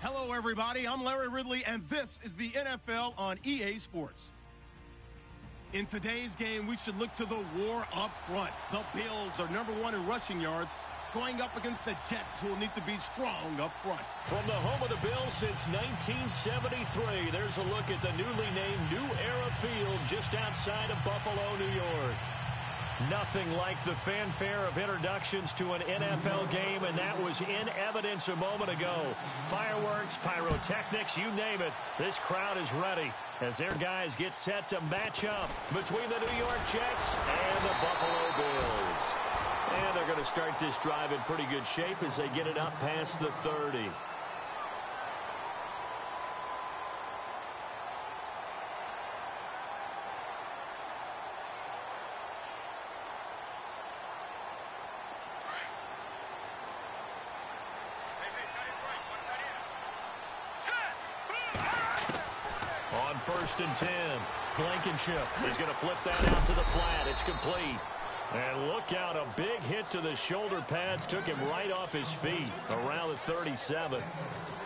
Hello, everybody. I'm Larry Ridley, and this is the NFL on EA Sports. In today's game, we should look to the war up front. The Bills are #1 in rushing yards, going up against the Jets, who will need to be strong up front. From the home of the Bills since 1973, there's a look at the newly named New Era Field just outside of Buffalo, New York. Nothing like the fanfare of introductions to an NFL game, and that was in evidence a moment ago. Fireworks, pyrotechnics, you name it. This crowd is ready as their guys get set to match up between the New York Jets and the Buffalo Bills. And they're going to start this drive in pretty good shape as they get it up past the 30. On 1st and 10, Blankenship is going to flip that out to the flat. It's complete. And look out, a big hit to the shoulder pads took him right off his feet around the 37.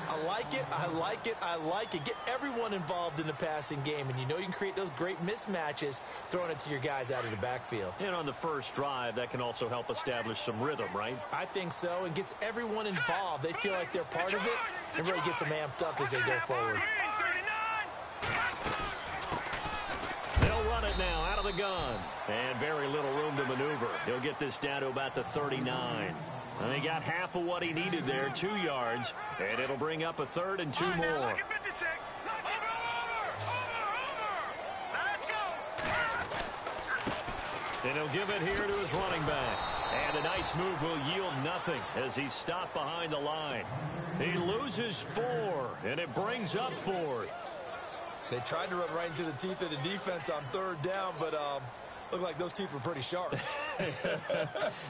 I like it, I like it, I like it. Get everyone involved in the passing game, and you know you can create those great mismatches throwing it to your guys out of the backfield. And on the first drive, that can also help establish some rhythm, right? I think so, and gets everyone involved. They feel like they're part of it, and really gets them amped up as they go forward. They'll run it now out of the gun. And very little room to maneuver. He'll get this down to about the 39. And he got half of what he needed there, 2 yards. And it'll bring up a 3rd and 2 more. And he'll give it here to his running back. And a nice move will yield nothing as he's stopped behind the line. He loses 4, and it brings up 4th. They tried to run right into the teeth of the defense on 3rd down, but looked like those teeth were pretty sharp.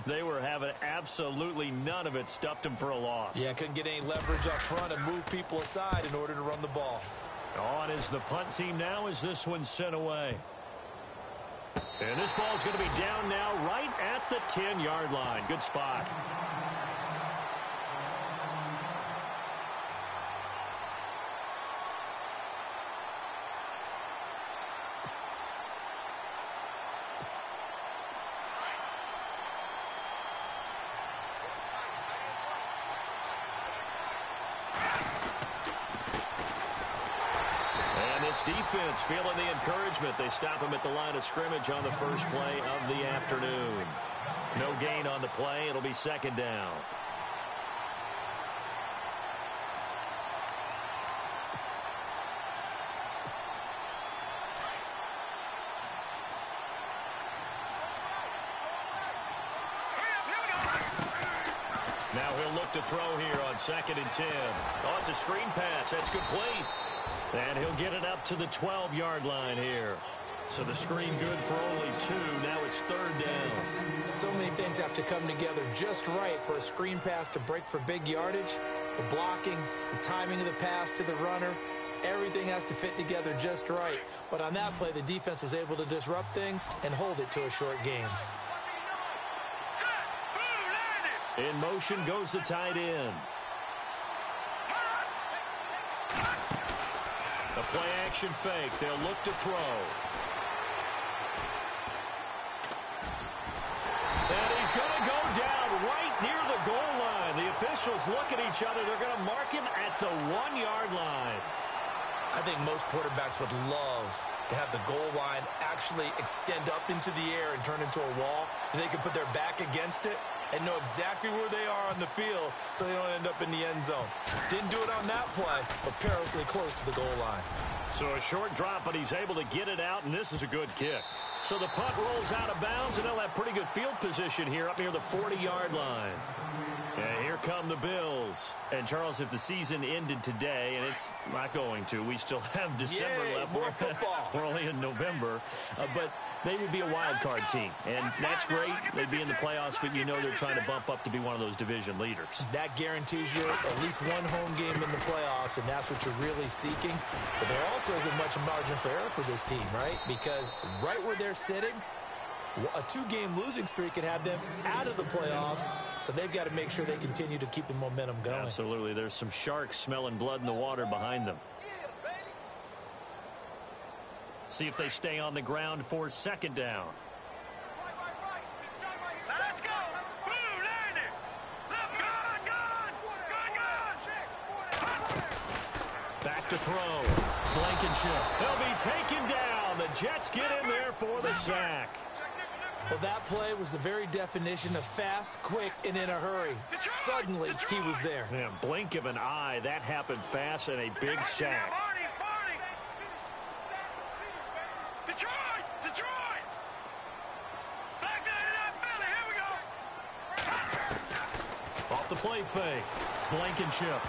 They were having absolutely none of it. Stuffed him for a loss. Yeah, couldn't get any leverage up front and move people aside in order to run the ball. On is the punt team now as this one's sent away. And this ball's going to be down now right at the 10-yard line. Good spot. Defense feeling the encouragement. They stop him at the line of scrimmage on the first play of the afternoon. No gain on the play. It'll be 2nd down. Now he'll look to throw here on 2nd and 10. Oh, it's a screen pass. That's complete. And he'll get it up to the 12-yard line here. So the screen good for only 2. Now it's 3rd down. So many things have to come together just right for a screen pass to break for big yardage. The blocking, the timing of the pass to the runner, everything has to fit together just right. But on that play, the defense was able to disrupt things and hold it to a short game. In motion goes the tight end. A play-action fake. They'll look to throw. And he's going to go down right near the goal line. The officials look at each other. They're going to mark him at the 1-yard line. I think most quarterbacks would love to have the goal line actually extend up into the air and turn into a wall, and they can put their back against it and know exactly where they are on the field so they don't end up in the end zone. Didn't do it on that play, but perilously close to the goal line. So a short drop, but he's able to get it out, and this is a good kick. So the punt rolls out of bounds, and they'll have pretty good field position here up near the 40-yard line. And here come the Bills. And, Charles, if the season ended today, and it's not going to, we still have December left. More football. We're only in November. But they would be a wild card team. And that's great. They'd be in the playoffs, but you know they're trying to bump up to be one of those division leaders. That guarantees you at least one home game in the playoffs, and that's what you're really seeking. But there also isn't much margin for error for this team, right? Because right where they're sitting, A 2-game losing streak could have them out of the playoffs, so they've got to make sure they continue to keep the momentum going. Absolutely. There's some sharks smelling blood in the water behind them. See if they stay on the ground for second down. Let's go. Blue, land it. Back to throw. Blankenship. He'll be taken down. The Jets get in there for the sack. Well, that play was the very definition of fast, quick, and in a hurry. Suddenly, he was there. Yeah, blink of an eye. That happened fast and a big sack. Detroit! Back there in that Philly. Here we go. Off the play fake. Blankenship.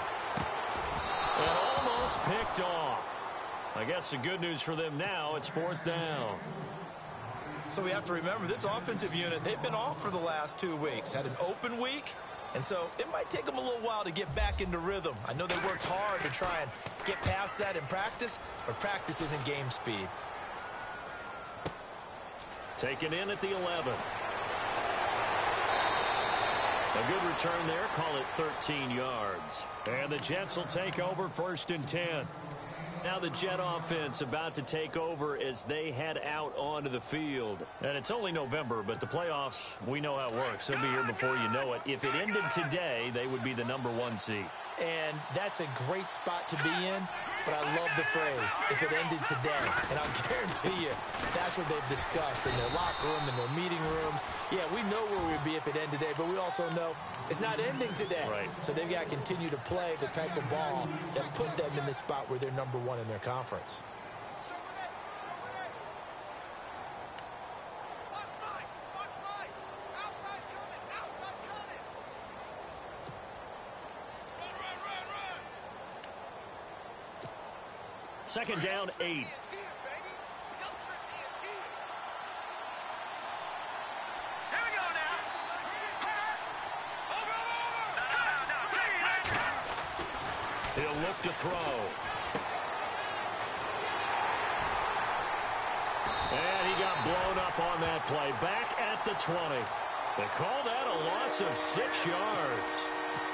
And almost picked off. I guess the good news for them now, it's fourth down. So we have to remember, this offensive unit, they've been off for the last 2 weeks. Had an open week, and so it might take them a little while to get back into rhythm. I know they worked hard to try and get past that in practice, but practice isn't game speed. Taken in at the 11. A good return there. Call it 13 yards. And the Jets will take over first and 10. Now the Jet offense about to take over as they head out onto the field. And it's only November, but the playoffs, we know how it works. They'll be here before you know it. If it ended today, they would be the #1 seed. And that's a great spot to be in, but I love the phrase, if it ended today. And I'll guarantee you, that's what they've discussed in their locker room, in their meeting rooms. Yeah, we know where we'd be if it ended today, but we also know it's not ending today. Right. So they've got to continue to play the type of ball that put them in the spot where they're #1 in their conference. Second down, 8. Here we go now. Over. He'll look to throw. And he got blown up on that play. Back at the 20. They call that a loss of 6 yards.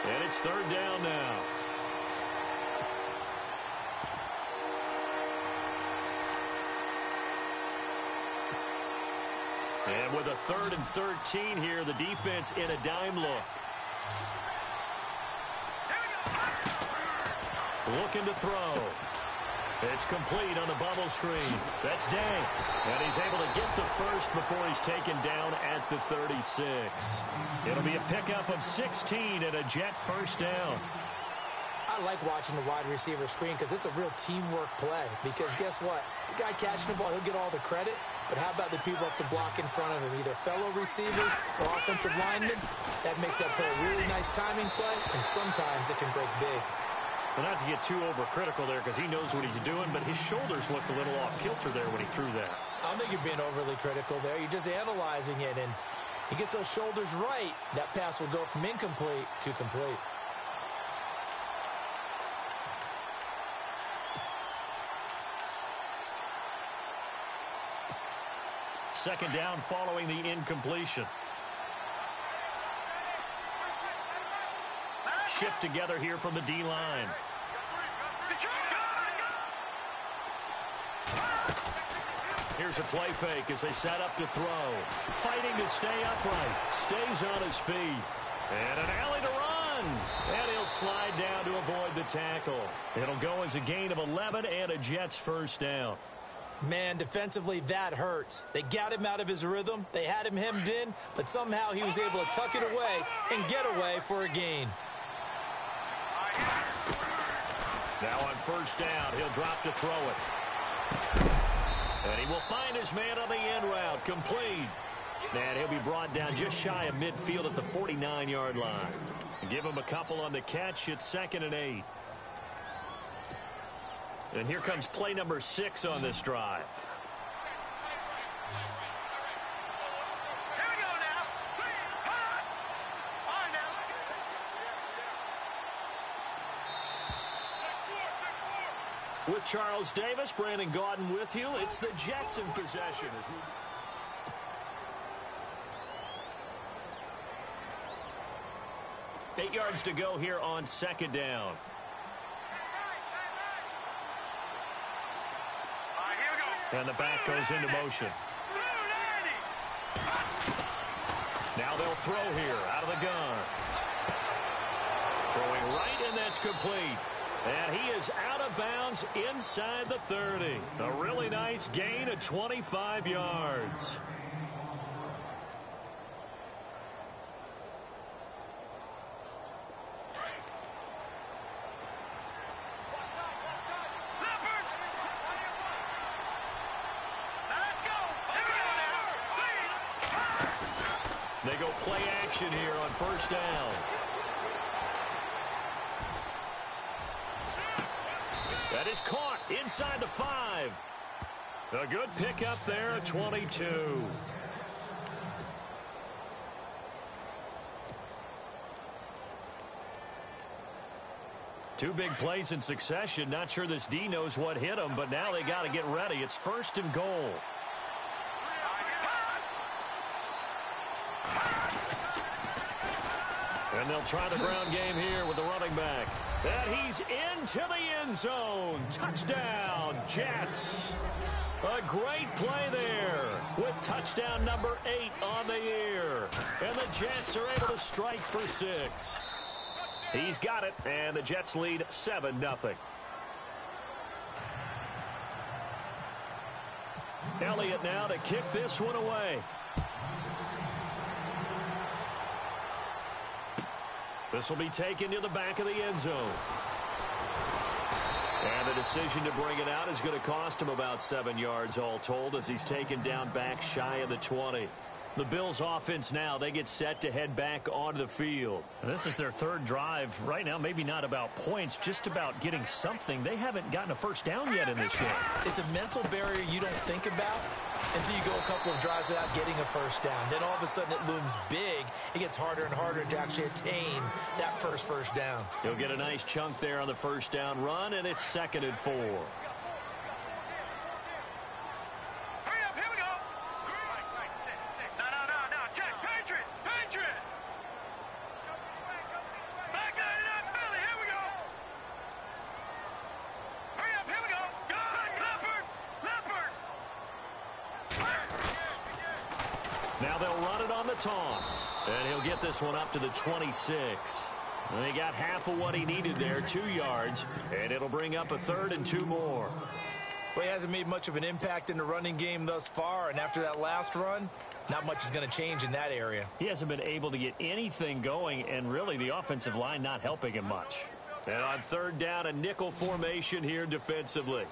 And it's third down now. And with a 3rd and 13 here, the defense in a dime look. Looking to throw. It's complete on the bubble screen. That's Day. And he's able to get the first before he's taken down at the 36. It'll be a pickup of 16 and a Jet first down. I like watching the wide receiver screen because it's a real teamwork play. Because guess what? The guy catching the ball, he'll get all the credit. But how about the people have to block in front of him, either fellow receivers or offensive linemen? That makes that play a really nice timing play, and sometimes it can break big. Well, not to get too overcritical there because he knows what he's doing, but his shoulders looked a little off kilter there when he threw that. I don't think you're being overly critical there. You're just analyzing it, and he gets those shoulders right. That pass will go from incomplete to complete. Second down following the incompletion. Shift together here from the D-line. Here's a play fake as they set up to throw. Fighting to stay upright. Stays on his feet. And an alley to run. And he'll slide down to avoid the tackle. It'll go as a gain of 11 and a Jets first down. Man, defensively, that hurts. They got him out of his rhythm. They had him hemmed in, but somehow he was able to tuck it away and get away for a gain. Now on first down, he'll drop to throw it. And he will find his man on the end route, complete. And he'll be brought down just shy of midfield at the 49-yard line. Give him a couple on the catch. It's 2nd and 8. And here comes play number 6 on this drive. Here we go now. With Charles Davis, Brandon Gaudin with you. It's the Jets in possession. 8 yards to go here on second down. And the back goes into motion. Now they'll throw here out of the gun. Throwing right, and that's complete. And he is out of bounds inside the 30. A really nice gain of 25 yards. They go play action here on first down. That is caught inside the 5. A good pickup there at 22. Two big plays in succession. Not sure this D knows what hit him, but now they got to get ready. It's first and goal. And they'll try the ground game here with the running back. And he's into the end zone. Touchdown, Jets. A great play there with touchdown number 8 on the year. And the Jets are able to strike for 6. He's got it, and the Jets lead 7-0. Elliott now to kick this one away. This will be taken to the back of the end zone. And the decision to bring it out is going to cost him about 7 yards all told as he's taken down back shy of the 20. The Bills offense now, they get set to head back onto the field. And this is their third drive. Right now, maybe not about points, just about getting something. They haven't gotten a first down yet in this game. It's a mental barrier you don't think about until you go a couple of drives without getting a first down. Then all of a sudden it looms big. It gets harder and harder to actually attain that first down. He'll get a nice chunk there on the first down run, and it's 2nd and 4. Now they'll run it on the toss. And he'll get this one up to the 26. And he got half of what he needed there, 2 yards. And it'll bring up a 3rd and 2 more. Well, he hasn't made much of an impact in the running game thus far. And after that last run, not much is going to change in that area. He hasn't been able to get anything going. And really the offensive line not helping him much. And on 3rd down, a nickel formation here defensively.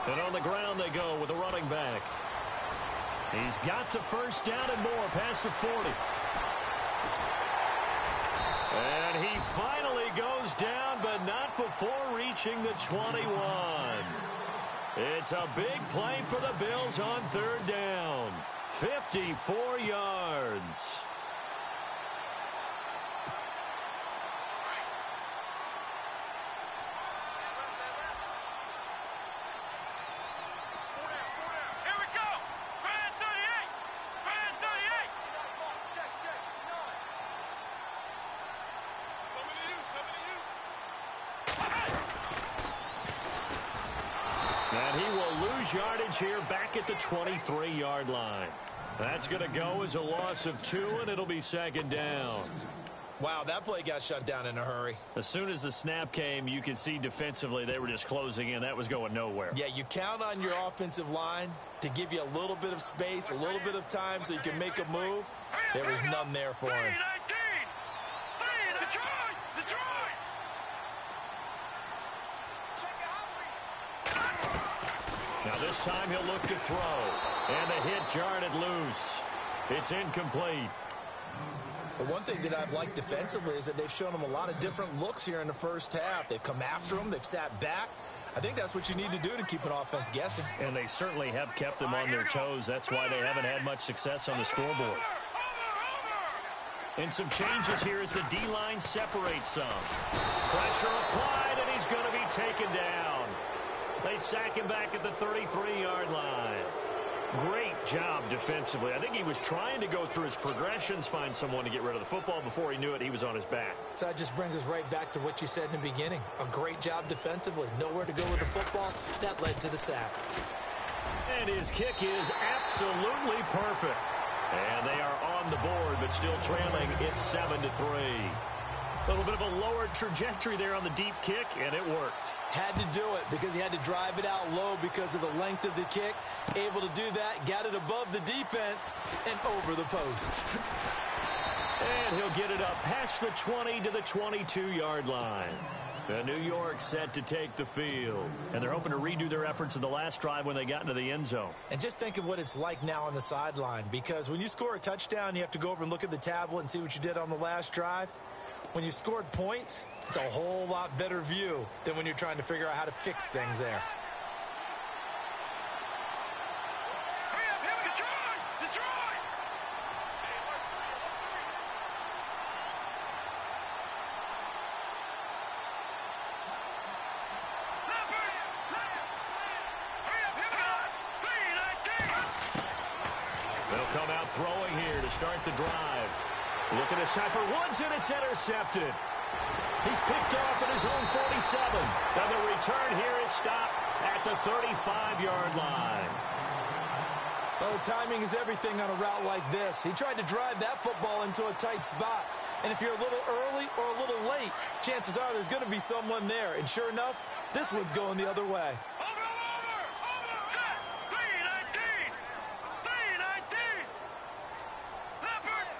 And on the ground they go with a running back. He's got the first down and more past the 40. And he finally goes down, but not before reaching the 21. It's a big play for the Bills on 3rd down. 54 yards. And he will lose yardage here back at the 23-yard line. That's going to go as a loss of 2, and it'll be 2nd down. Wow, that play got shut down in a hurry. As soon as the snap came, you could see defensively they were just closing in. That was going nowhere. Yeah, you count on your offensive line to give you a little bit of space, a little bit of time so you can make a move. There was none there for him. Now this time he'll look to throw. And the hit jarred loose. It's incomplete. But one thing that I've liked defensively is that they've shown him a lot of different looks here in the first half. They've come after him. They've sat back. I think that's what you need to do to keep an offense guessing. And they certainly have kept them on their toes. That's why they haven't had much success on the scoreboard. And some changes here as the D-line separates some. Pressure applied, and he's going to be taken down. They sack him back at the 33-yard line. Great job defensively. I think he was trying to go through his progressions, find someone to get rid of the football. Before he knew it, he was on his back. So that just brings us right back to what you said in the beginning. A great job defensively. Nowhere to go with the football. That led to the sack. And his kick is absolutely perfect. And they are on the board, but still trailing. It's 7-3. A little bit of a lower trajectory there on the deep kick, and it worked. Had to do it because he had to drive it out low because of the length of the kick. Able to do that, got it above the defense, and over the post. And he'll get it up past the 20 to the 22-yard line. The New York set to take the field. And they're hoping to redo their efforts in the last drive when they got into the end zone. And just think of what it's like now on the sideline, because when you score a touchdown, you have to go over and look at the tablet and see what you did on the last drive. When you scored points, it's a whole lot better view than when you're trying to figure out how to fix things there. Hurry up, here we go. Detroit! Leopard! Hurry up, here we go. 3-19. They'll come out throwing here to start the drive. Looking this time for Woods, and it's intercepted. He's picked off at his own 47. And the return here is stopped at the 35-yard line. Well, the timing is everything on a route like this. He tried to drive that football into a tight spot. And if you're a little early or a little late, chances are there's going to be someone there. And sure enough, this one's going the other way. Over! Set! 3-19! 3-19! Leopard!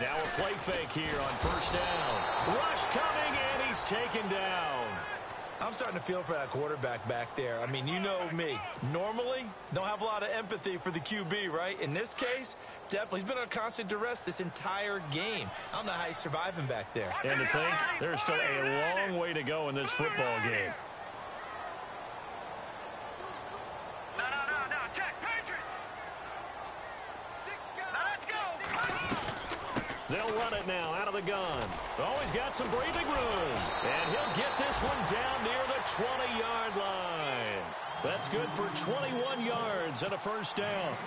Now a play fake here on first down. Rush coming, and he's taken down. I'm starting to feel for that quarterback back there. I mean, you know me. Normally, don't have a lot of empathy for the QB, right? In this case, definitely. He's been on constant duress this entire game. I don't know how he's surviving back there. And to think, there's still a long way to go in this football game. No, check, Patriot! Now let's go! They'll run it now out of the gun. Oh, he's got some breathing room. And he'll get this one down near the 20-yard line. That's good for 21 yards and a first down.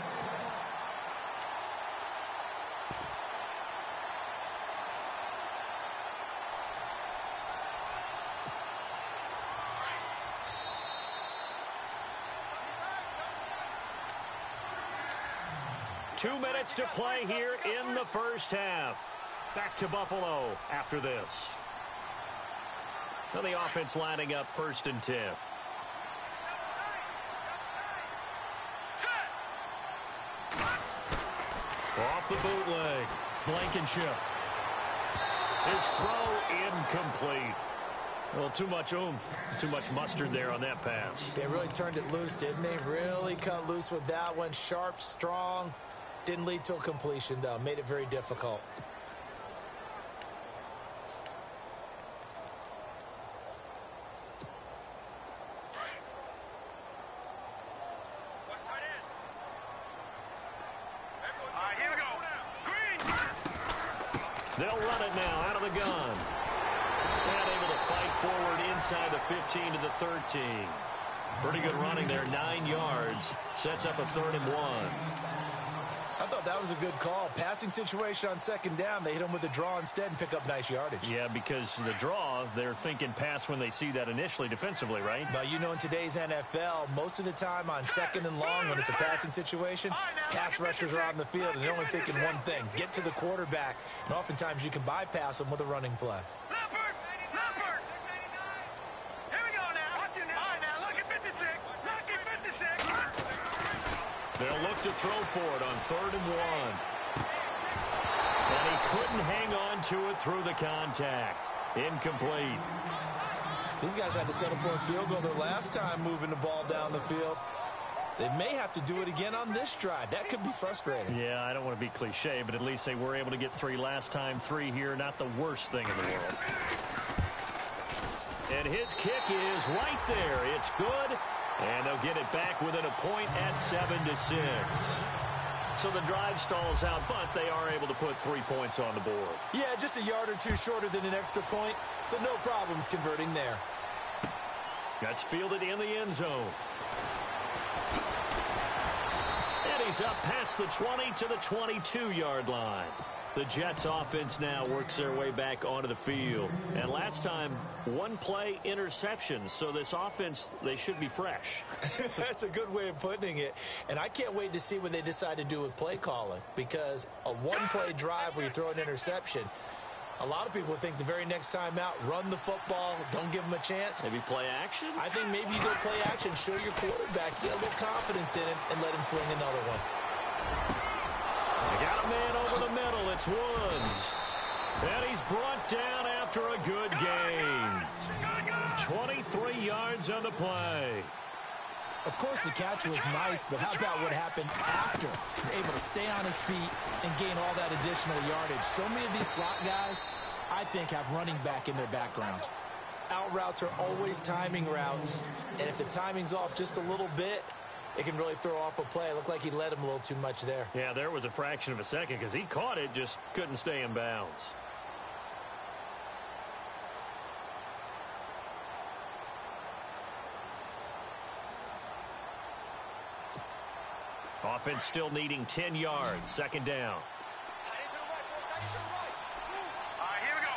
Two minutes to play here in the first half. Back to Buffalo after this. Now the offense lining up 1st and 10. Off the bootleg. Blankenship. His throw incomplete. Well, too much oomph, too much mustard there on that pass. They really turned it loose, didn't they? Really cut loose with that one. Sharp, strong. Didn't lead to a completion, though. Made it very difficult. They'll run it now out of the gun. And able to fight forward inside the 15 to the 13. Pretty good running there, 9 yards. Sets up a 3rd and 1. I thought that was a good call. Passing situation on 2nd down. They hit him with a draw instead and pick up nice yardage. Yeah, because the draw, they're thinking pass when they see that initially defensively, right? But you know, in today's NFL, most of the time on 2nd and long, when it's a passing situation, pass rushers are on the field, and they're only thinking one thing, get to the quarterback. And oftentimes you can bypass them with a running play. Leopard! Here we go now. Watch it now. All right, now, look at 56. Look at 56. They'll look to throw for it on 3rd and 1. And he couldn't hang on to it through the contact. Incomplete. These guys had to settle for a field goal their last time moving the ball down the field. They may have to do it again on this drive. That could be frustrating. Yeah, I don't want to be cliche, but at least they were able to get 3 last time. 3 here, not the worst thing in the world. And his kick is right there. It's good. And they'll get it back within a point at 7-6. So the drive stalls out, but they are able to put 3 points on the board. Yeah, just a yard or two shorter than an extra point, so no problems converting there. That's fielded in the end zone. And he's up past the 20 to the 22-yard line. The Jets offense now works their way back onto the field. And last time, one play interceptions. So this offense, they should be fresh. That's a good way of putting it. And I can't wait to see what they decide to do with play calling. Because a one-play drive where you throw an interception, a lot of people think the very next time out, run the football, don't give them a chance. Maybe play action? I think maybe you go play action, show your quarterback, get a little confidence in him, and let him fling another one. They got a man over the middle. It's Woods. And he's brought down after a good gain. 23 yards on the play. Of course, the catch was nice, but how about what happened after? Able to stay on his feet and gain all that additional yardage. So many of these slot guys, I think, have running back in their background. Out routes are always timing routes, and if the timing's off just a little bit, it can really throw off a play. It looked like he led him a little too much there. Yeah, there was a fraction of a second because he caught it, just couldn't stay in bounds. Offense still needing 10 yards. Second down. All right, here we go.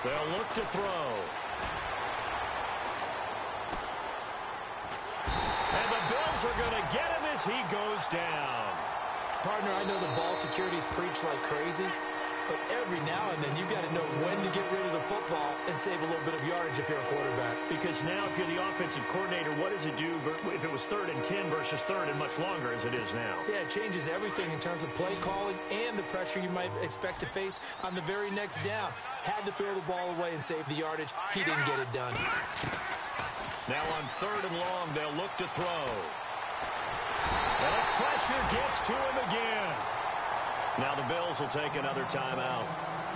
3-19. They'll look to throw. And the Bills are going to get him as he goes down. Partner, I know the ball security's preached like crazy, but every now and then you got to know when to get rid of the football and save a little bit of yardage if you're a quarterback. Because now if you're the offensive coordinator, what does it do if it was 3rd and 10 versus 3rd and much longer as it is now? Yeah, it changes everything in terms of play calling and the pressure you might expect to face on the very next down. Had to throw the ball away and save the yardage. He didn't get it done. Now on 3rd and long, they'll look to throw. And the pressure gets to him again. Now the Bills will take another timeout.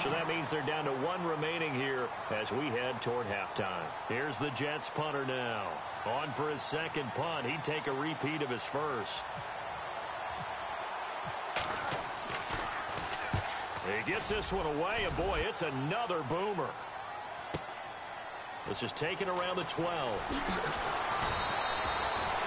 So that means they're down to 1 remaining here as we head toward halftime. Here's the Jets punter now. On for his second punt. He'd take a repeat of his first. He gets this one away, and boy, it's another boomer. This is taken around the 12.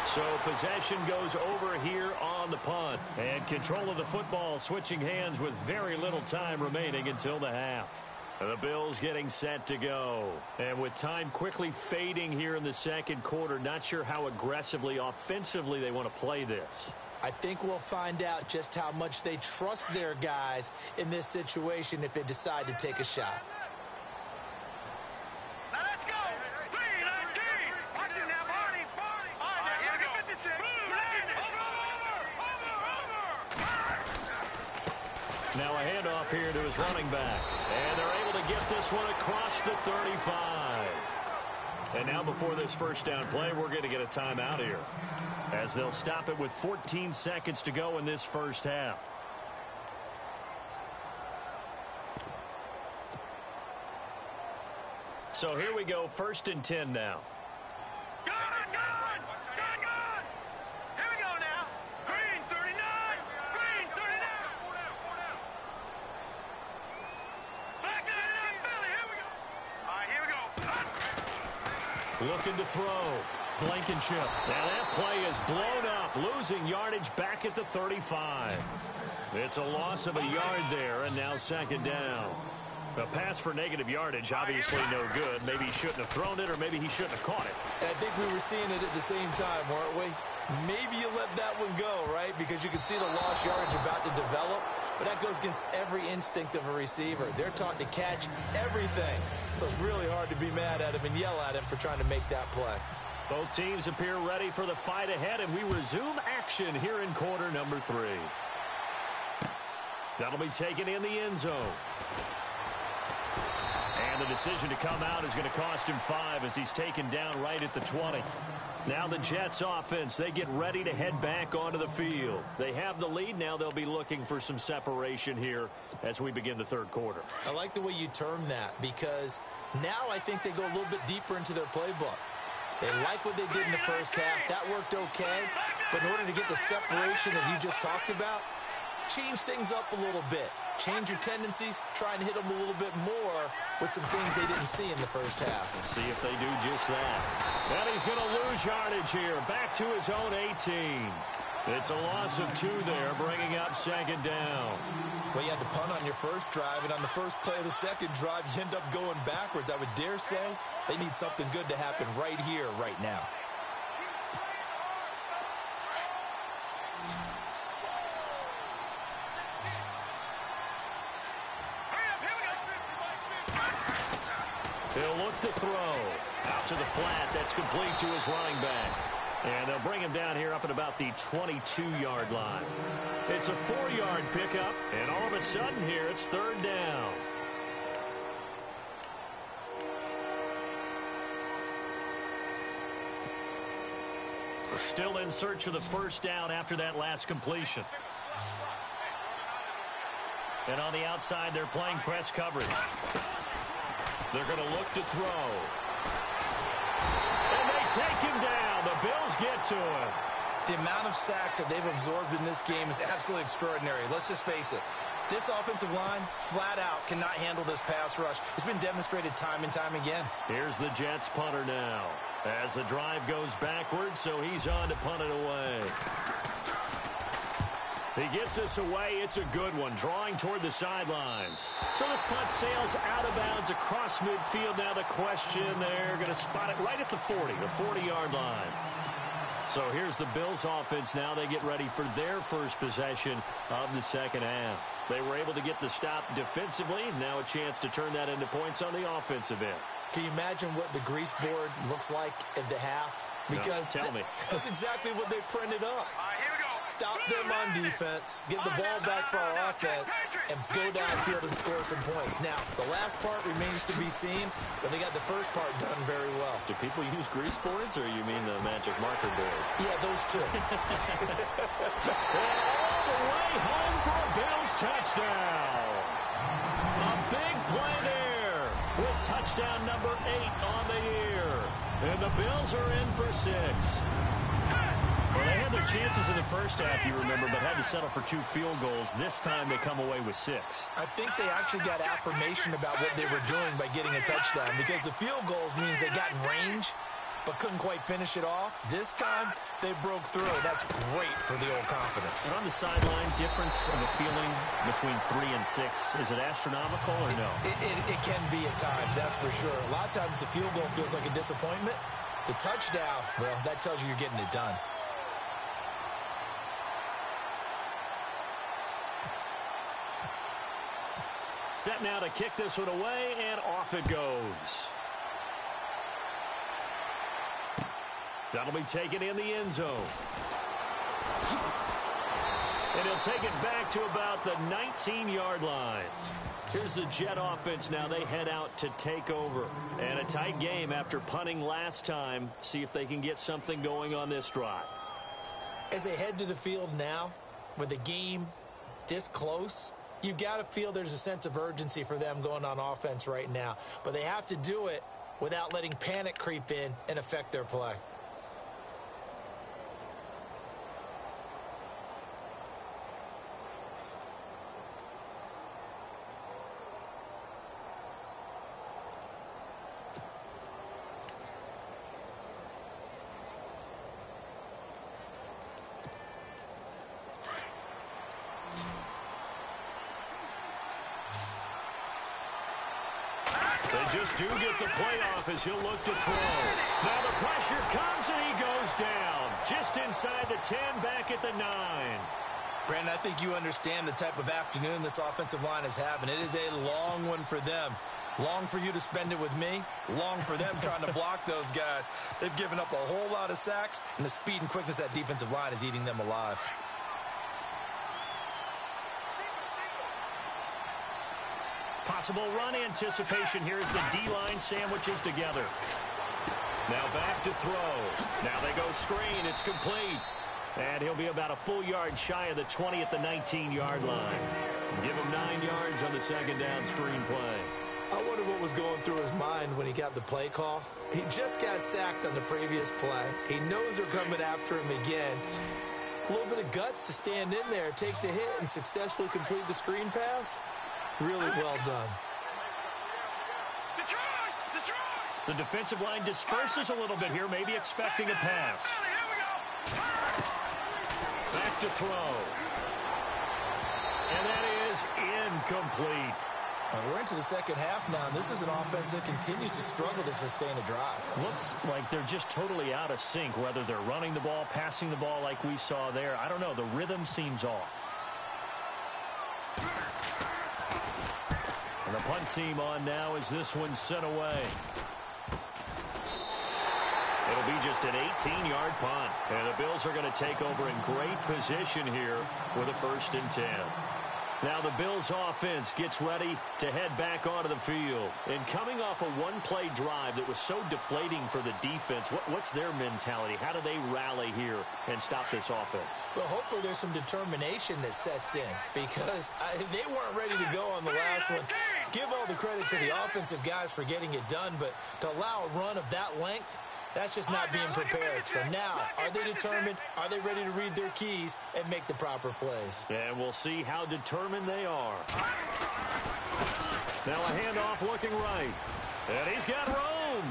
So possession goes over here on the punt. And control of the football switching hands with very little time remaining until the half. And the Bills getting set to go. And with time quickly fading here in the second quarter, not sure how aggressively, offensively they want to play this. I think we'll find out just how much they trust their guys in this situation if they decide to take a shot. Now let's go. 3-19. Watch it now, Barney. All right, now look at 56. Now a handoff here to his running back. And they're able to get this one across the 35. And now before this first down play, we're going to get a timeout here, as they'll stop it with 14 seconds to go in this first half. So here we go, 1st and 10 now. Good. Here we go now. Green 39. Green 39. Back in it, Philly. Here we go. All right, here we go. Looking to throw. Blankenship. Now that play is blown up, losing yardage back at the 35. It's a loss of a yard there, and now second down. A pass for negative yardage, obviously no good. Maybe he shouldn't have thrown it, or maybe he shouldn't have caught it. And I think we were seeing it at the same time, weren't we? Maybe you let that one go, right? Because you can see the lost yardage about to develop. But that goes against every instinct of a receiver. They're taught to catch everything. So it's really hard to be mad at him and yell at him for trying to make that play. Both teams appear ready for the fight ahead, and we resume action here in quarter number 3. That'll be taken in the end zone. And the decision to come out is going to cost him 5 as he's taken down right at the 20. Now the Jets offense, they get ready to head back onto the field. They have the lead. Now they'll be looking for some separation here as we begin the third quarter. I like the way you term that, because now I think they go a little bit deeper into their playbook. They like what they did in the first half. That worked okay. But in order to get the separation that you just talked about, change things up a little bit. Change your tendencies, try and hit them a little bit more with some things they didn't see in the first half. Let's see if they do just that. And he's going to lose yardage here. Back to his own 18. It's a loss of 2 there, bringing up second down. Well, you had to punt on your first drive, and on the first play of the second drive, you end up going backwards. I would dare say they need something good to happen right here, right now. He'll look to throw. Out to the flat. That's complete to his running back. And they'll bring him down here up at about the 22-yard line. It's a 4-yard pickup, and all of a sudden here it's third down. We're still in search of the first down after that last completion. And on the outside, they're playing press coverage. They're going to look to throw. And they take him down. The Bills get to him. The amount of sacks that they've absorbed in this game is absolutely extraordinary. Let's just face it. This offensive line, flat out, cannot handle this pass rush. It's been demonstrated time and time again. Here's the Jets punter now. As the drive goes backwards, so he's on to punt it away. He gets us away. It's a good one, drawing toward the sidelines. So this punt sails out of bounds across midfield. Now the question, they're going to spot it right at the 40, the 40-yard line. So here's the Bills offense now. They get ready for their first possession of the second half. They were able to get the stop defensively. Now a chance to turn that into points on the offensive end. Can you imagine what the grease board looks like at the half? Because no, tell me. That's exactly what they printed up. Stop them on defense, get the ball back for our offense, and go downfield and score some points. Now, the last part remains to be seen, but they got the first part done very well. Do people use grease boards, or you mean the magic marker board? Yeah, those two. All the way home for a Bills touchdown. A big play there with touchdown number 8 on the year. And the Bills are in for 6. Well, they had their chances in the first half, you remember, but had to settle for 2 field goals. This time they come away with 6. I think they actually got affirmation about what they were doing by getting a touchdown, because the field goals means they got in range but couldn't quite finish it off. This time they broke through. That's great for the old confidence. And on the sideline, difference of a feeling between 3 and 6, is it astronomical or no? It can be at times, that's for sure. A lot of times the field goal feels like a disappointment. The touchdown, well, that tells you you're getting it done. Set now to kick this one away, and off it goes. That'll be taken in the end zone. And he'll take it back to about the 19-yard line. Here's the Jet offense now. They head out to take over. And a tight game after punting last time. See if they can get something going on this drive. As they head to the field now, with the game this close, you've got to feel there's a sense of urgency for them going on offense right now. But they have to do it without letting panic creep in and affect their play. They just do get the playoff as he'll look to throw. Now the pressure comes and he goes down. Just inside the 10, back at the 9. Brandon, I think you understand the type of afternoon this offensive line is having. It is a long one for them. Long for you to spend it with me. Long for them trying to block those guys. They've given up a whole lot of sacks, and the speed and quickness of that defensive line is eating them alive. Possible run anticipation here as the D-line sandwiches together. Now back to throw. Now they go screen. It's complete. And he'll be about a full yard shy of the 20 at the 19-yard line. Give him 9 yards on the second down screen play. I would wonder what was going through his mind when he got the play call. He just got sacked on the previous play. He knows they're coming after him again. A little bit of guts to stand in there, take the hit, and successfully complete the screen pass. Really well done. The defensive line disperses a little bit here, maybe expecting a pass. Back to throw. And that is incomplete. We're into the second half now, and this is an offense that continues to struggle to sustain a drive. Looks like they're just totally out of sync, whether they're running the ball, passing the ball like we saw there. I don't know. The rhythm seems off. And the punt team on now as this one's sent away. It'll be just an 18-yard punt. And the Bills are going to take over in great position here with a 1st and 10. Now the Bills offense gets ready to head back onto the field. And coming off a one-play drive that was so deflating for the defense, what's their mentality? How do they rally here and stop this offense? Well, hopefully there's some determination that sets in, because they weren't ready to go on the last one. Give all the credit to the offensive guys for getting it done, but to allow a run of that length, that's just not being prepared. So now, are they determined? Are they ready to read their keys and make the proper plays? And we'll see how determined they are. Now a handoff looking right. And he's got room.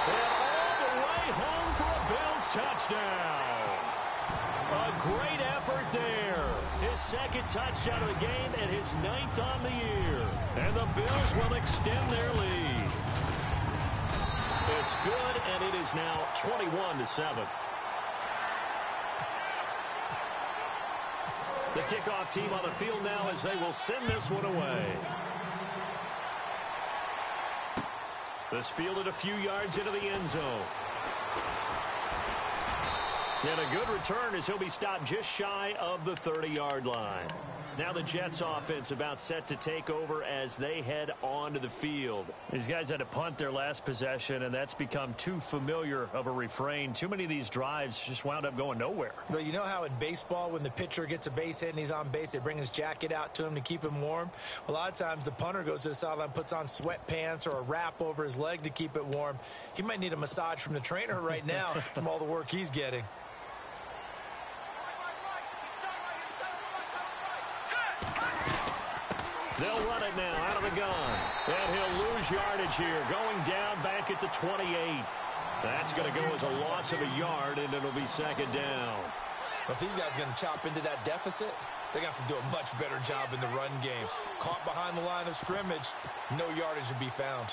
And all the way home for a Bills touchdown. A great effort there. His 2nd touchdown of the game and his 9th on the year. And the Bills will extend their lead. It's good, and it is now 21-7. The kickoff team on the field now as they will send this one away. This fielded a few yards into the end zone. And a good return as he'll be stopped just shy of the 30-yard line. Now the Jets offense about set to take over as they head onto the field. These guys had to punt their last possession, and that's become too familiar of a refrain. Too many of these drives just wound up going nowhere. But you know how in baseball, when the pitcher gets a base hit and he's on base, they bring his jacket out to him to keep him warm? A lot of times the punter goes to the sideline, puts on sweatpants or a wrap over his leg to keep it warm. He might need a massage from the trainer right now from all the work he's getting. They'll run it now out of the gun. And he'll lose yardage here, going down back at the 28. That's going to go as a loss of a yard, and it'll be 2nd down. But if these guys are going to chop into that deficit, they're going to have to do a much better job in the run game. Caught behind the line of scrimmage, no yardage to be found.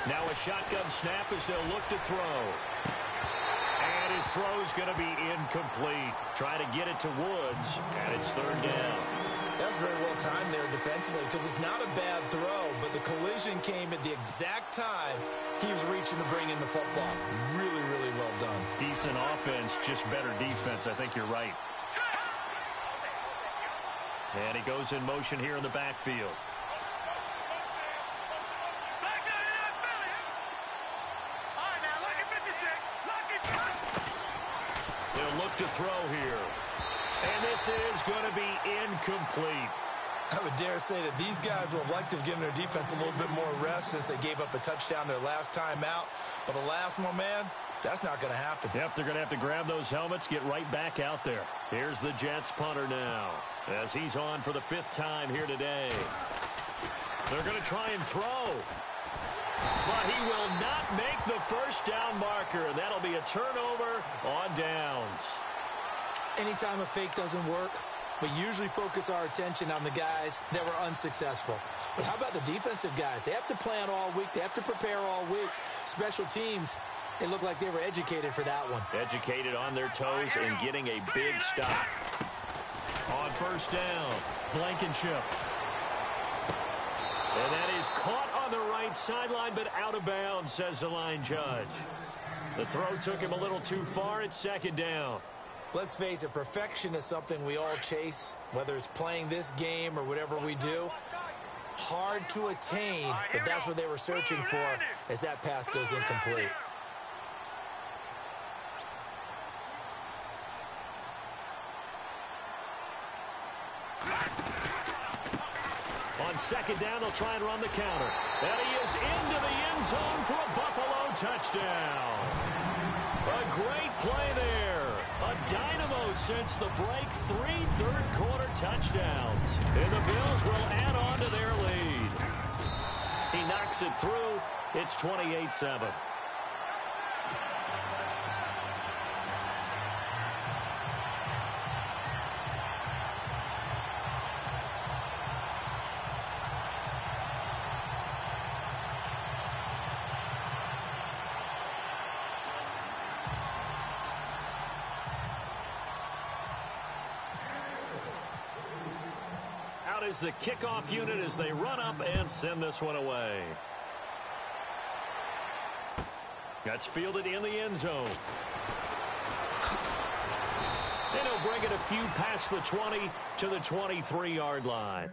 Now a shotgun snap as they'll look to throw. And his throw's going to be incomplete. Try to get it to Woods, and it's 3rd down. That's very well timed there defensively, because it's not a bad throw, but the collision came at the exact time he was reaching to bring in the football. Really, really well done. Decent offense, just better defense. I think you're right. And he goes in motion here in the backfield. To throw here. And this is going to be incomplete. I would dare say that these guys would have liked to have given their defense a little bit more rest since they gave up a touchdown their last time out. But the last one, man, that's not going to happen. Yep, they're going to have to grab those helmets, get right back out there. Here's the Jets punter now as he's on for the 5th time here today. They're going to try and throw. But he will not make the 1st down marker. That'll be a turnover on downs. Anytime a fake doesn't work, we usually focus our attention on the guys that were unsuccessful. But how about the defensive guys? They have to plan all week. They have to prepare all week. Special teams, they look like they were educated for that one. Educated on their toes and getting a big stop. On 1st down, Blankenship. And that is caught on the right sideline, but out of bounds, says the line judge. The throw took him a little too far. It's 2nd down. Let's face it, perfection is something we all chase, whether it's playing this game or whatever we do. Hard to attain, but that's what they were searching for as that pass goes incomplete. On second down, they'll try and run the counter. And he is into the end zone for a Buffalo touchdown. A great play there. A dynamo since the break. 3 third-quarter touchdowns. And the Bills will add on to their lead. He knocks it through. It's 28-7. Out is the kickoff unit as they run up and send this one away. That's fielded in the end zone. And he'll bring it a few past the 20 to the 23-yard line.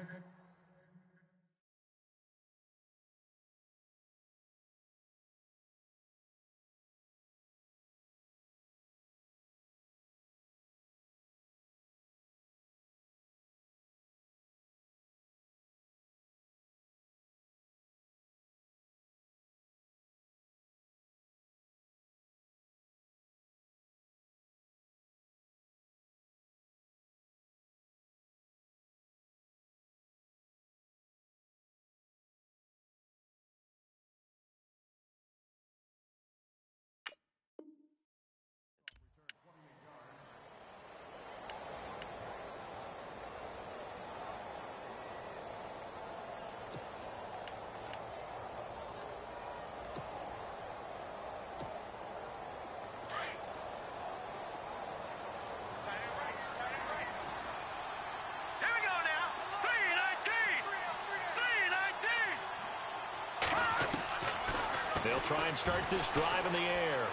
They'll try and start this drive in the air.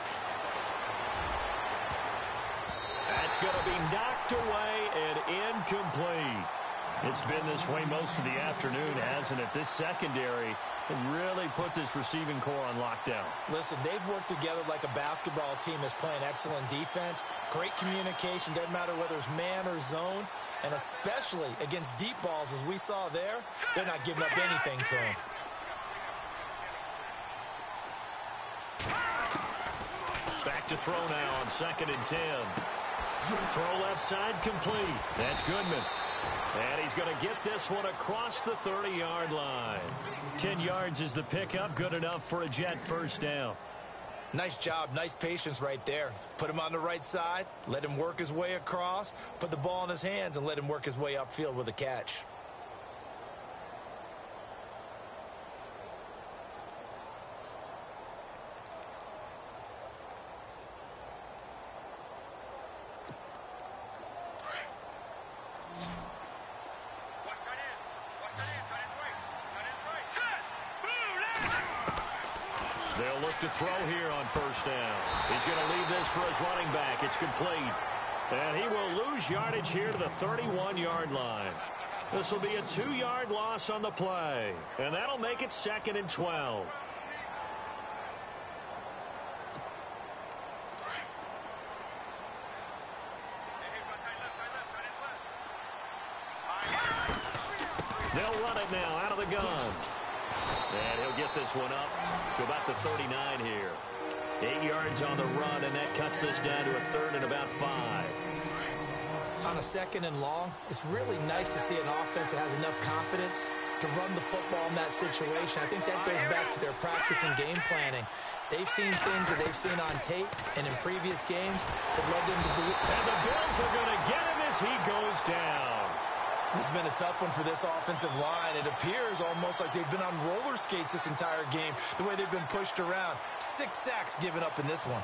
That's going to be knocked away and incomplete. It's been this way most of the afternoon, hasn't it? This secondary really put this receiving core on lockdown. Listen, they've worked together like a basketball team that's playing excellent defense. Great communication, doesn't matter whether it's man or zone. And especially against deep balls, as we saw there, they're not giving up anything to them. Back to throw now on 2nd and 10. Throw left side complete. That's Goodman. And he's going to get this one across the 30-yard line. 10 yards is the pickup. Good enough for a Jet first down. Nice job. Nice patience right there. Put him on the right side. Let him work his way across. Put the ball in his hands and let him work his way upfield with a catch. They'll look to throw here on first down. He's going to leave this for his running back. It's complete. And he will lose yardage here to the 31-yard line. This will be a 2-yard loss on the play. And that'll make it 2nd and 12. They'll run it now out of the gun. And he'll get this one up to about the 39 here. 8 yards on the run, and that cuts this down to a 3rd and about 5. On a 2nd and long, it's really nice to see an offense that has enough confidence to run the football in that situation. I think that goes back to their practice and game planning. They've seen things that they've seen on tape and in previous games that led them to believe. And the Bills are going to get him as he goes down. This has been a tough one for this offensive line. It appears almost like they've been on roller skates this entire game, the way they've been pushed around. 6 sacks given up in this one.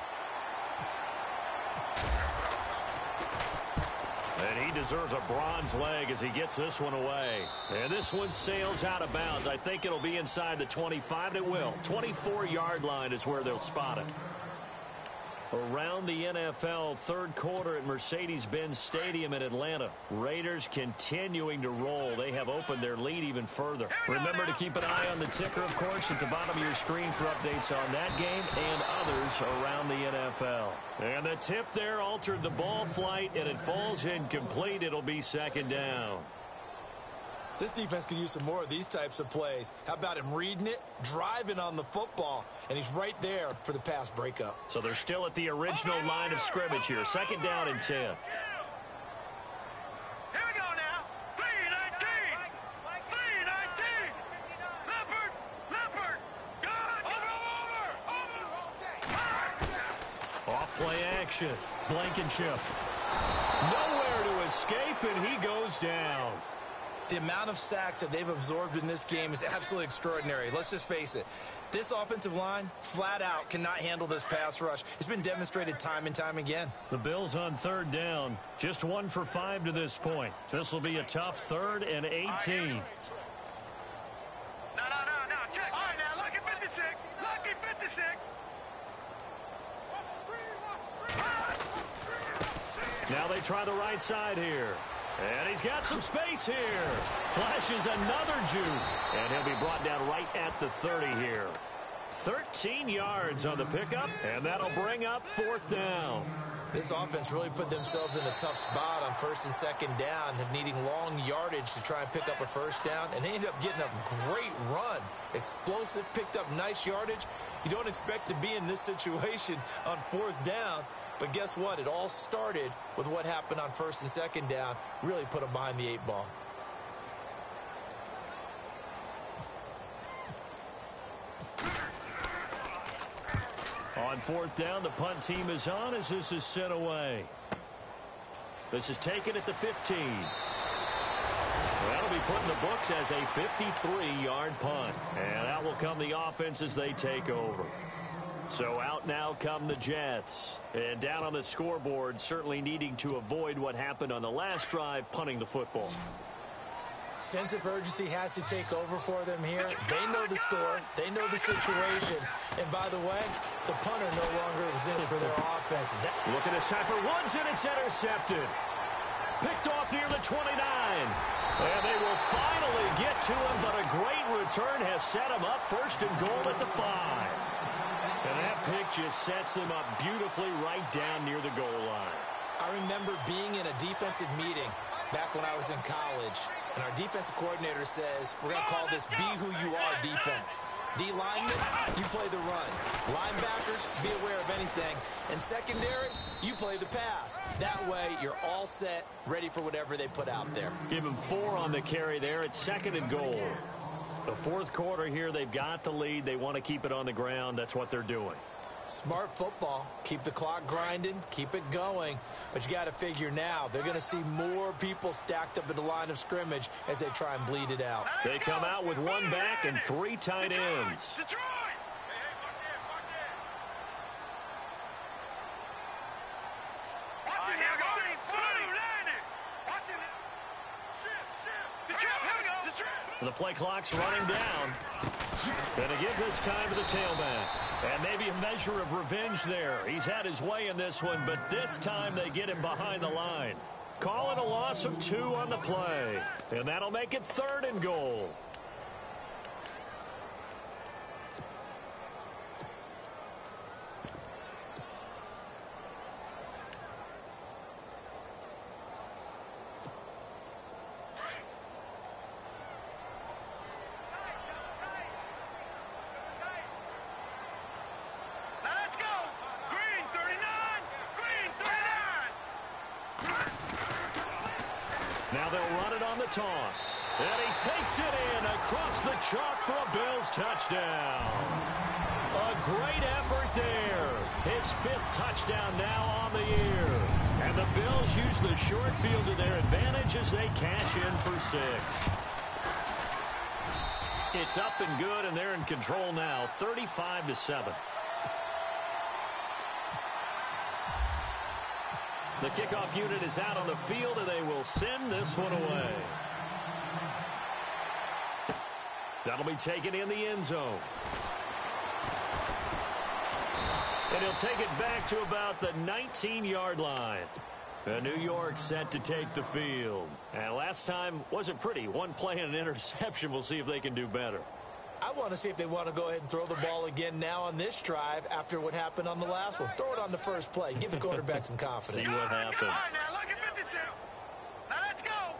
And he deserves a bronze leg as he gets this one away. And this one sails out of bounds. I think it'll be inside the 25. It will. 24-yard line is where they'll spot it. Around the NFL, 3rd quarter at Mercedes-Benz Stadium in Atlanta. Raiders continuing to roll. They have opened their lead even further. Remember to keep an eye on the ticker, of course, at the bottom of your screen for updates on that game and others around the NFL. And the tip there altered the ball flight, and it falls incomplete. It'll be 2nd down. This defense could use some more of these types of plays. How about him reading it, driving on the football, and he's right there for the pass breakup. So they're still at the original line of scrimmage here. 2nd down and 10. Here we go now. 3-19. 3-19. Leopard. Good. Over. Off-play action. Blankenship. Nowhere to escape, and he goes down. The amount of sacks that they've absorbed in this game is absolutely extraordinary. Let's just face it. This offensive line, flat out, cannot handle this pass rush. It's been demonstrated time and time again. The Bills on 3rd down. Just 1 for 5 to this point. This will be a tough 3rd and 18. No. Check. All right, now, lucky 56. Lucky 56. Now they try the right side here. And he's got some space here. Flashes another juke. And he'll be brought down right at the 30 here. 13 yards on the pickup, and that'll bring up 4th down. This offense really put themselves in a tough spot on 1st and 2nd down, needing long yardage to try and pick up a 1st down, and they ended up getting a great run. Explosive, picked up nice yardage. You don't expect to be in this situation on 4th down. But guess what? It all started with what happened on 1st and 2nd down. Really put them behind the 8 ball. On 4th down, the punt team is on as this is sent away. This is taken at the 15. That'll be put in the books as a 53-yard punt. And that will come the offense as they take over. So out now come the Jets. And down on the scoreboard, certainly needing to avoid what happened on the last drive, punting the football. Sense of urgency has to take over for them here. They know the score. They know the situation. And by the way, the punter no longer exists for their offense. Look at this time for Woods, and it's intercepted. Picked off near the 29. And they will finally get to him, but a great return has set him up 1st and goal at the 5. And that pick just sets him up beautifully right down near the goal line. I remember being in a defensive meeting back when I was in college, and our defensive coordinator says, we're going to call this be who you are defense. D linemen, you play the run. Linebackers, be aware of anything. And secondary, you play the pass. That way, you're all set, ready for whatever they put out there. Give him 4 on the carry there. It's 2nd and goal. The 4th quarter here, they've got the lead. They want to keep it on the ground. That's what they're doing. Smart football. Keep the clock grinding. Keep it going. But you got to figure now, they're going to see more people stacked up at the line of scrimmage as they try and bleed it out. They come out with 1 back and 3 tight ends. Detroit! Watch it here, go. Blue landing. Watch it. Detroit, here we go. Detroit. The play clock's running down. Going to give this time to the tailback. And maybe a measure of revenge there. He's had his way in this one, but this time they get him behind the line. Call it a loss of 2 on the play. And that'll make it 3rd and goal. Now they'll run it on the toss. And he takes it in across the chalk for a Bills touchdown. A great effort there. His 5th touchdown now on the year. And the Bills use the short field to their advantage as they cash in for 6. It's up and good, and they're in control now, 35-7. The kickoff unit is out on the field, and they will send this one away. That'll be taken in the end zone. And he'll take it back to about the 19-yard line. New York set to take the field. And last time wasn't pretty. 1 play and an interception. We'll see if they can do better. I want to see if they want to go ahead and throw the ball again now on this drive after what happened on the last one. Throw it on the first play. Give the quarterback some confidence. See what happens. Now look at 56. Now let's go.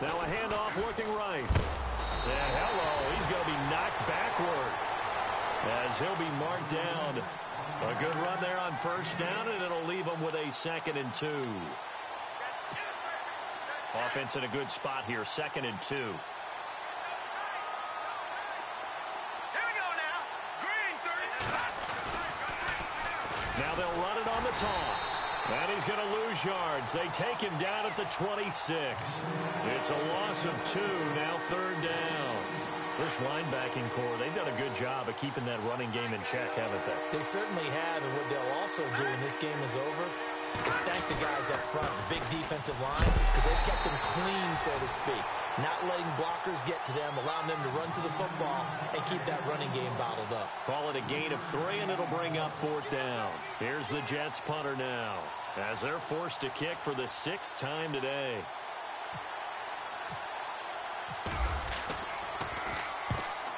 Now a handoff looking right. And hello, he's going to be knocked backward as he'll be marked down. A good run there on first down, and it'll leave him with a 2nd and 2. Offense in a good spot here, 2nd and 2. Now they'll run it on the toss. And he's going to lose yards. They take him down at the 26. It's a loss of 2, now 3rd down. This linebacking core, they've done a good job of keeping that running game in check, haven't they? They certainly have, and what they'll also do when this game is over is thank the guys up front, the big defensive line, because they've kept them clean, so to speak. Not letting blockers get to them, allowing them to run to the football and keep that running game bottled up. Call it a gain of 3, and it'll bring up 4th down. Here's the Jets punter now, as they're forced to kick for the 6th time today.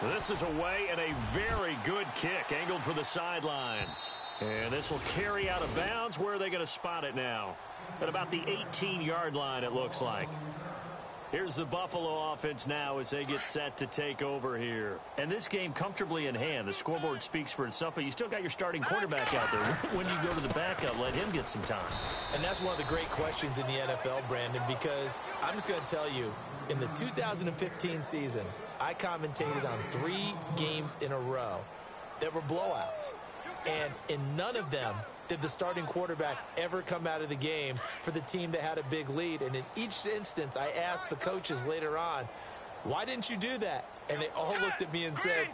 This is away, and a very good kick angled for the sidelines. And this will carry out of bounds. Where are they going to spot it now? At about the 18-yard line, it looks like. Here's the Buffalo offense now as they get set to take over here. And this game comfortably in hand. The scoreboard speaks for itself, but you still got your starting quarterback out there. When you go to the backup, let him get some time. And that's one of the great questions in the NFL, Brandon, because I'm just going to tell you, in the 2015 season, I commentated on 3 games in a row that were blowouts. And in none of them did the starting quarterback ever come out of the game for the team that had a big lead. And in each instance, I asked the coaches later on, why didn't you do that? And they all looked at me and said,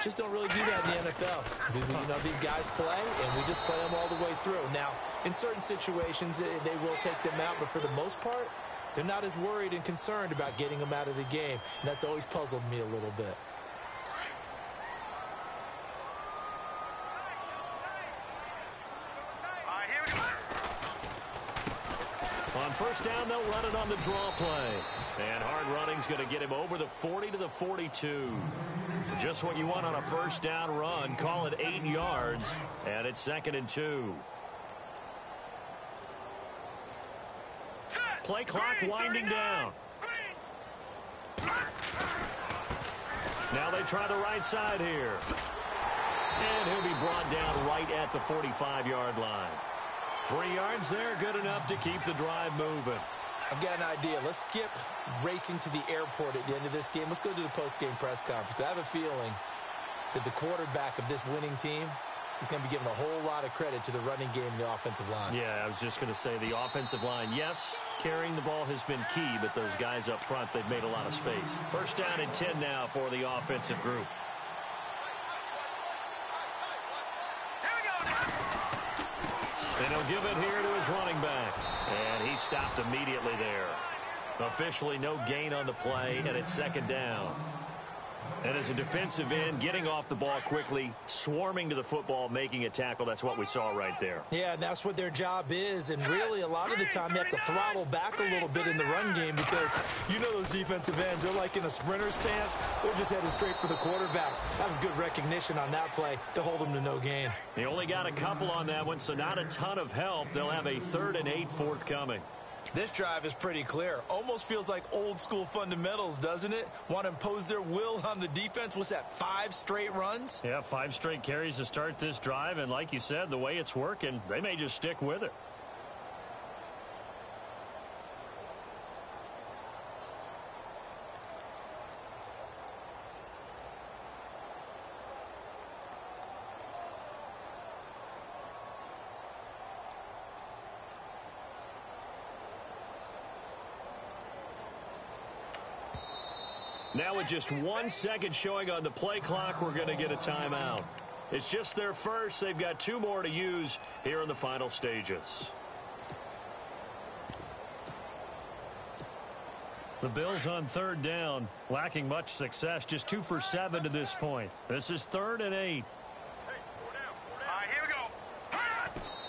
just don't really do that in the NFL. You know, these guys play, and we just play them all the way through. Now, in certain situations, they will take them out, but for the most part, they're not as worried and concerned about getting them out of the game. And that's always puzzled me a little bit. On first down, they'll run it on the draw play. And hard running's going to get him over the 40 to the 42. Just what you want on a first down run. Call it 8 yards, and it's 2nd and 2. Play clock winding down. Now they try the right side here. And he'll be brought down right at the 45-yard line. 3 yards there, good enough to keep the drive moving. I've got an idea. Let's skip racing to the airport at the end of this game. Let's go to the post-game press conference. I have a feeling that the quarterback of this winning team is going to be given a whole lot of credit to the running game and the offensive line. Yeah, I was just going to say the offensive line, yes, carrying the ball has been key, but those guys up front, they've made a lot of space. First down and 10 now for the offensive group. And he'll give it here to his running back. And he stopped immediately there. Officially no gain on the play, and it's 2nd down. And as a defensive end, getting off the ball quickly, swarming to the football, making a tackle, that's what we saw right there. Yeah, and that's what their job is. And really, a lot of the time, they have to throttle back a little bit in the run game because you know those defensive ends, they're like in a sprinter stance. They're just headed straight for the quarterback. That was good recognition on that play to hold them to no gain. He only got a couple on that one, so not a ton of help. They'll have a 3rd and 8 forthcoming. This drive is pretty clear. Almost feels like old school fundamentals, doesn't it? Want to impose their will on the defense. What's that, 5 straight runs? Yeah, 5 straight carries to start this drive. And like you said, the way it's working, they may just stick with it. Now with just 1 second showing on the play clock, we're going to get a timeout. It's just their first. They've got 2 more to use here in the final stages. The Bills on 3rd down, lacking much success, just 2 for 7 to this point. This is 3rd and 8. Here we go.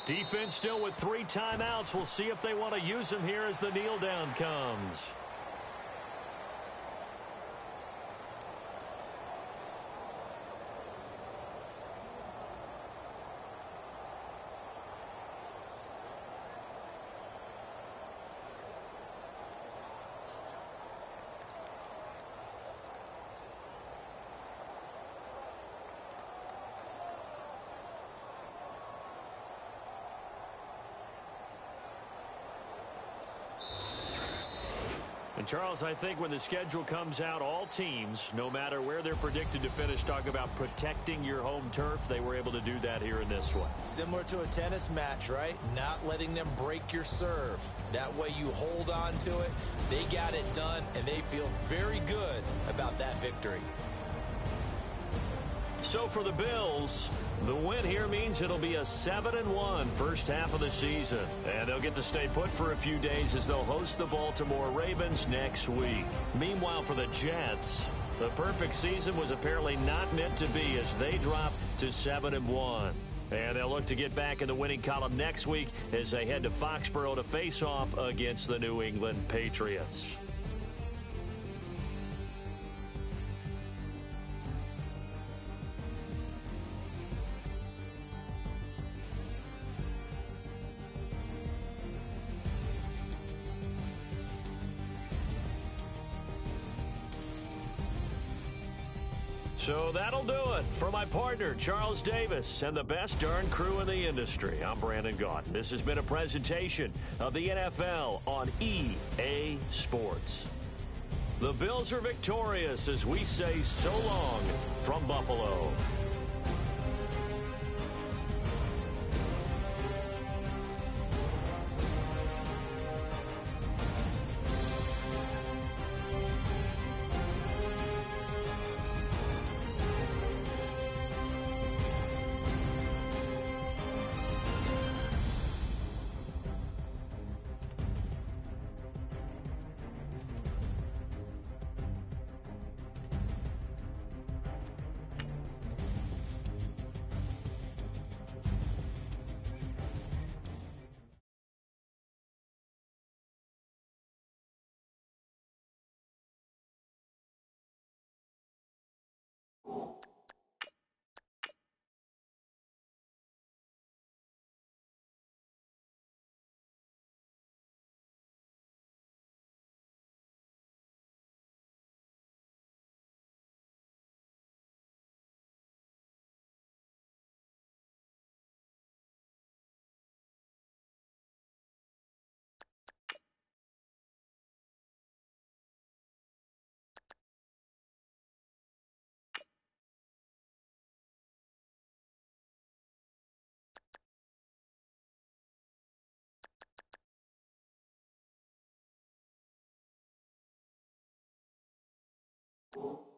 Defense still with 3 timeouts. We'll see if they want to use them here as the kneel down comes. And, Charles, I think when the schedule comes out, all teams, no matter where they're predicted to finish, talk about protecting your home turf. They were able to do that here in this one. Similar to a tennis match, right? Not letting them break your serve. That way you hold on to it. They got it done, and they feel very good about that victory. So for the Bills, the win here means it'll be a 7-1 first half of the season. And they'll get to stay put for a few days as they'll host the Baltimore Ravens next week. Meanwhile, for the Jets, the perfect season was apparently not meant to be as they drop to 7-1. And they'll look to get back in the winning column next week as they head to Foxborough to face off against the New England Patriots. So that'll do it for my partner, Charles Davis, and the best darn crew in the industry. I'm Brandon Gaudin. This has been a presentation of the NFL on EA Sports. The Bills are victorious as we say so long from Buffalo. Cool.